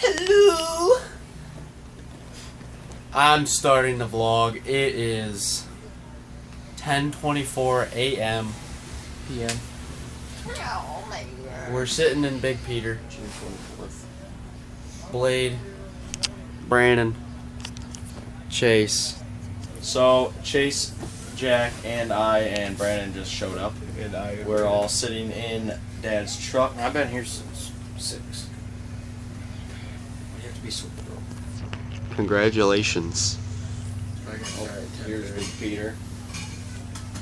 Hello! I'm starting the vlog. It is 10:24 a.m. p.m. Oh my God. We're sitting in Big Peter. Blade, Brandon, Chase. So Chase, Jack, and I and Brandon just showed up. And we're all sitting in Dad's truck. I've been here since 6. You have to be so girl. Congratulations. Oh, Here's Big Peter.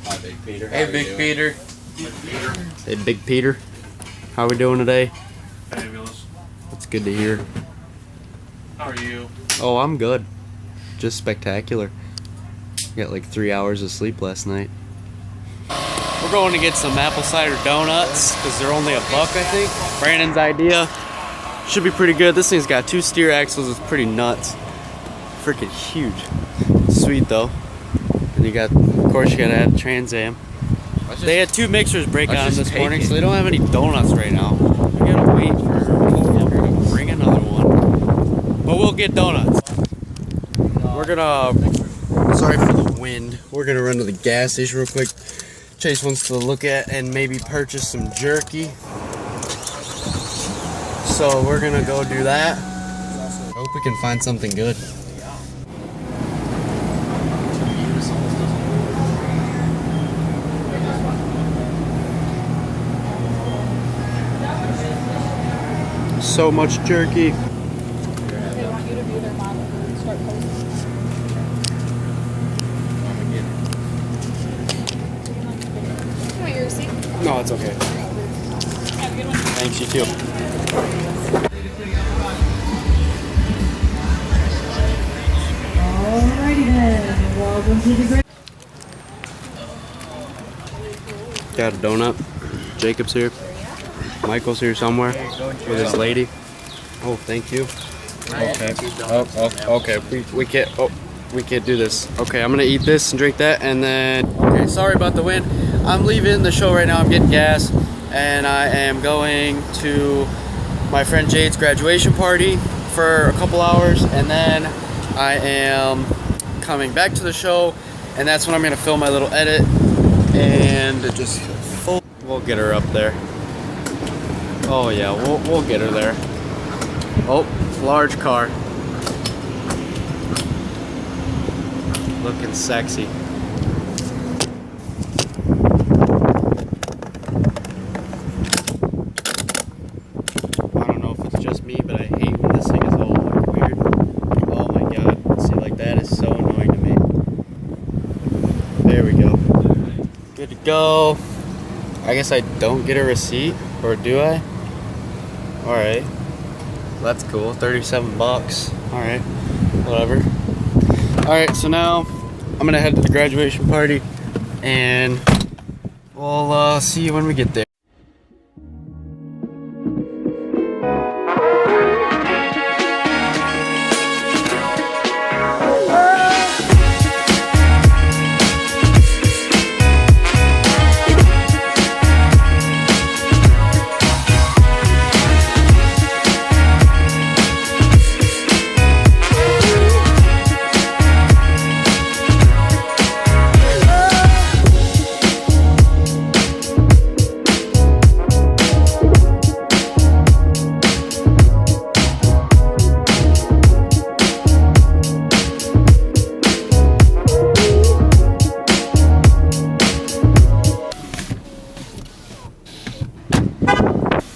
Hi, Big Peter. How hey, you Big doing? Peter. Hey, Big Peter. How we doing today? Fabulous. That's good to hear. How are you? Oh, I'm good. Just spectacular. Got like 3 hours of sleep last night. We're going to get some apple cider donuts because they're only $1, I think. Brandon's idea. Should be pretty good. This thing's got 2 steer axles. It's pretty nuts. Freaking huge. Sweet though. And you got, of course, you gotta add Trans Am. They had 2 mixers break on this morning, so they don't have any donuts right now. We gotta wait for them to bring another one. But we'll get donuts. We're gonna, sorry for the wind, we're gonna run to the gas station real quick. Chase wants to look at and maybe purchase some jerky. So we're gonna go do that. Hope we can find something good. So much jerky. They want you to view their model and start posting. You want your receipt? No, it's okay. Have a good one. Thanks, you too. Alrighty then, welcome to the great. Got a donut. Jacob's here. Michael's here somewhere with his lady. Oh, thank you. Okay. Okay. We can't do this. Okay, I'm gonna eat this and drink that, and then. Okay, sorry about the wind. I'm leaving the show right now. I'm getting gas, and I am going to my friend Jade's graduation party for a couple hours, and then I am coming back to the show, and that's when I'm gonna film my little edit and just. We'll get her up there. Oh yeah, we'll get her there. Oh, large car. Looking sexy. I don't know if it's just me, but I hate when this thing is all like weird. Oh my god. See, like that is so annoying to me. There we go. Good to go. I guess I don't get a receipt, or do I? Alright. That's cool. 37 bucks. Alright. Whatever. Alright, so now I'm gonna head to the graduation party and we'll see you when we get there.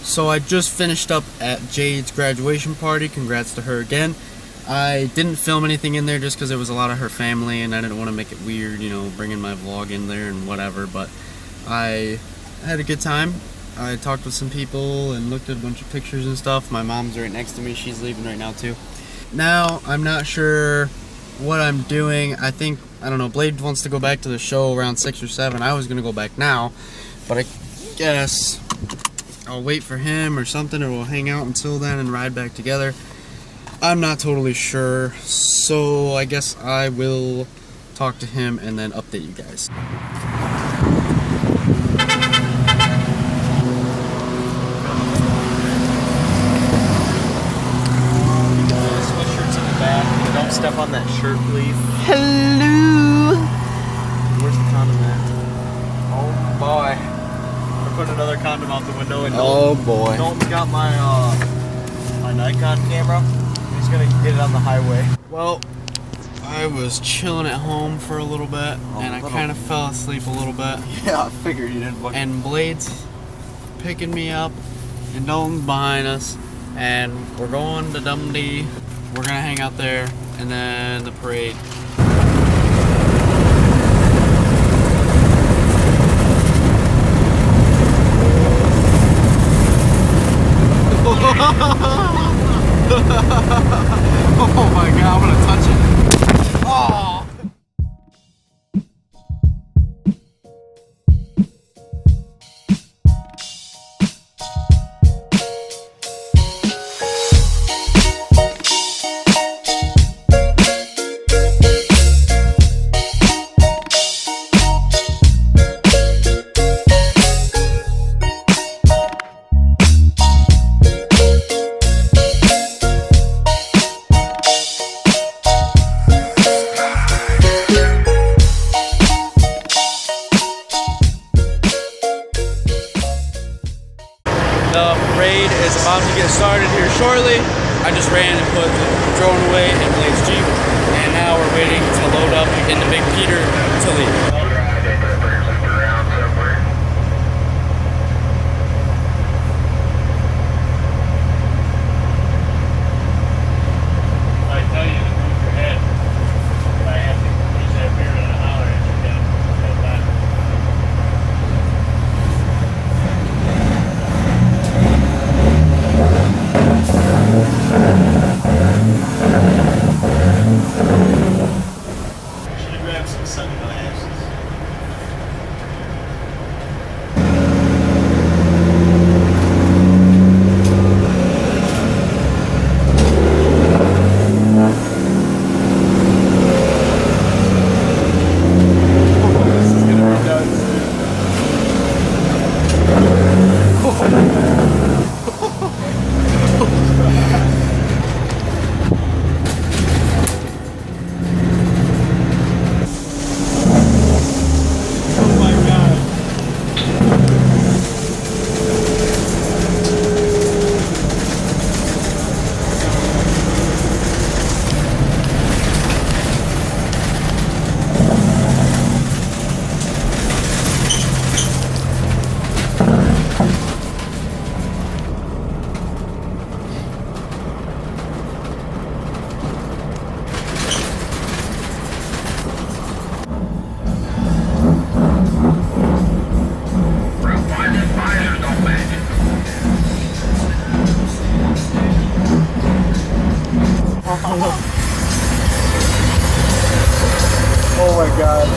So I just finished up at Jade's graduation party. Congrats to her again. I didn't film anything in there just because it was a lot of her family and I didn't want to make it weird, you know, bringing my vlog in there and whatever, but I had a good time. I talked with some people and looked at a bunch of pictures and stuff. My mom's right next to me. She's leaving right now too. Now, I'm not sure what I'm doing. I think, I don't know, Blade wants to go back to the show around 6 or 7. I was going to go back now, but I guess I'll wait for him or something, or we'll hang out until then and ride back together. I'm not totally sure, so I guess I will talk to him and then update you guys. step on that shirt, please? Hello. Where's the condom at? Oh boy. I put another condom out the window and Boy. Dalton's got my my Nikon camera. He's gonna get it on the highway. Well, I was chilling at home for a little bit, and I kind of fell asleep a little bit. Yeah, I figured you didn't look. And Blade's picking me up, and Dalton's behind us, and we're going to Dundee. We're gonna hang out there, and then the parade. Oh my god, I'm gonna touch it. Oh! The parade is about to get started here shortly. I just ran and put the drone away in Blade's Jeep, and now we're waiting to load up into Big Peter to leave. I tell you to move your head. I have to use that beer and a holler at you down like that. Should have grabbed some sunglasses. This is gonna be done soon. Oh my god. Oh my god.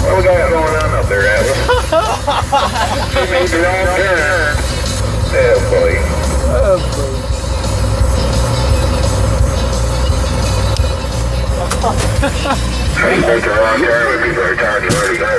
What we got going on up there, Adam? You made the wrong turn. Yeah, buddy. You make the wrong turn when people are talking where to go.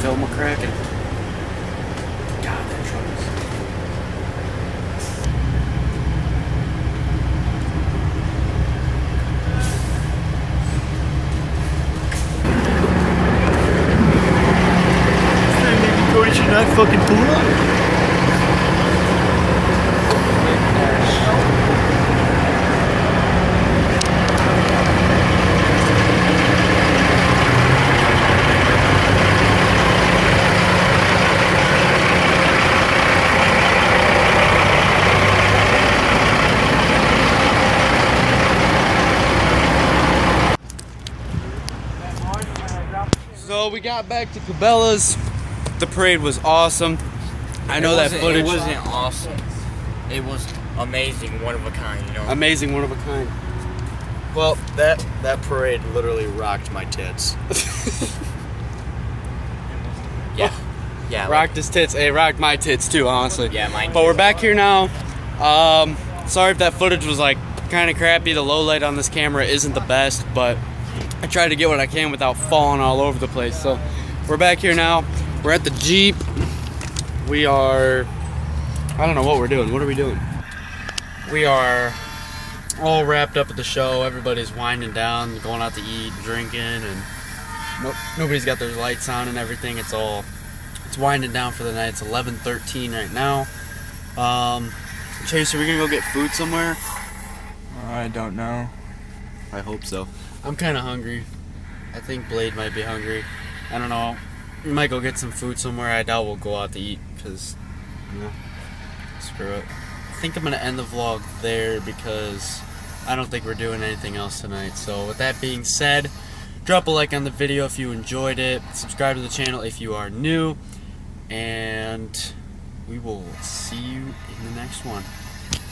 film a cracking. God, that truck is. Cody should not fucking pull up. So we got back to Cabela's. The parade was awesome. I know that footage. It wasn't awesome. It was amazing, one of a kind, you know. Amazing, one of a kind. Well, that parade literally rocked my tits. Yeah. Yeah. Rocked his tits. It rocked my tits too, honestly. Yeah, mine But too. we're back here now. Sorry if that footage was like kind of crappy. The low light on this camera isn't the best, but I tried to get what I can without falling all over the place. So we're back here now. We're at the Jeep. We are, I don't know what we're doing. What are we doing? We are all wrapped up at the show. Everybody's winding down, going out to eat, drinking, and nobody's got their lights on and everything. It's winding down for the night. It's 11:13 right now. Chase, are we gonna go get food somewhere? I don't know. I hope so. I'm kind of hungry. I think Blade might be hungry. I don't know. We might go get some food somewhere. I doubt we'll go out to eat because, you know, screw it. I think I'm going to end the vlog there because I don't think we're doing anything else tonight. So with that being said, drop a like on the video if you enjoyed it. Subscribe to the channel if you are new. And we will see you in the next one.